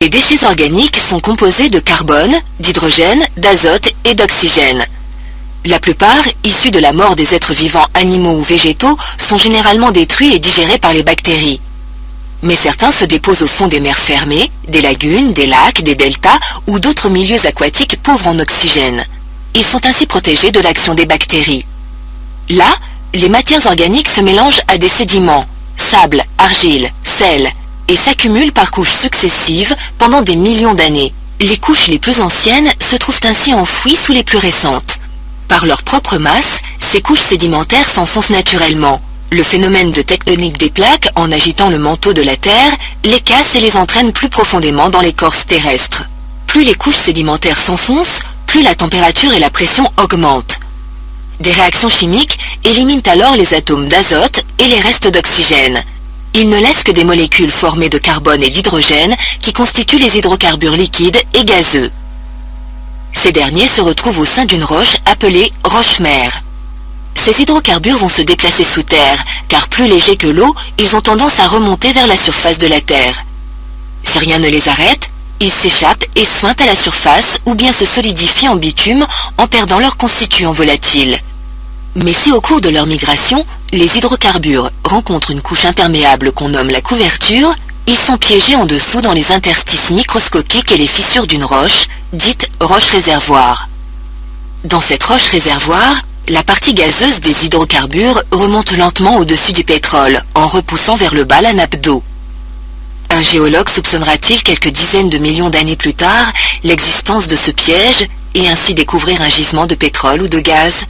Les déchets organiques sont composés de carbone, d'hydrogène, d'azote et d'oxygène. La plupart, issus de la mort des êtres vivants animaux ou végétaux, sont généralement détruits et digérés par les bactéries. Mais certains se déposent au fond des mers fermées, des lagunes, des lacs, des deltas ou d'autres milieux aquatiques pauvres en oxygène. Ils sont ainsi protégés de l'action des bactéries. Là, les matières organiques se mélangent à des sédiments, sable, argile, sel, et s'accumulent par couches successives pendant des millions d'années. Les couches les plus anciennes se trouvent ainsi enfouies sous les plus récentes. Par leur propre masse, ces couches sédimentaires s'enfoncent naturellement. Le phénomène de tectonique des plaques, en agitant le manteau de la Terre, les casse et les entraîne plus profondément dans l'écorce terrestre. Plus les couches sédimentaires s'enfoncent, plus la température et la pression augmentent. Des réactions chimiques éliminent alors les atomes d'azote et les restes d'oxygène. Il ne laisse que des molécules formées de carbone et d'hydrogène qui constituent les hydrocarbures liquides et gazeux. Ces derniers se retrouvent au sein d'une roche appelée roche-mère. Ces hydrocarbures vont se déplacer sous terre, car plus légers que l'eau, ils ont tendance à remonter vers la surface de la Terre. Si rien ne les arrête, ils s'échappent et suintent à la surface ou bien se solidifient en bitume en perdant leurs constituants volatiles. Mais si au cours de leur migration, les hydrocarbures rencontrent une couche imperméable qu'on nomme la couverture, ils sont piégés en dessous dans les interstices microscopiques et les fissures d'une roche, dite roche-réservoir. Dans cette roche-réservoir, la partie gazeuse des hydrocarbures remonte lentement au-dessus du pétrole, en repoussant vers le bas la nappe d'eau. Un géologue soupçonnera-t-il quelques dizaines de millions d'années plus tard l'existence de ce piège et ainsi découvrir un gisement de pétrole ou de gaz ?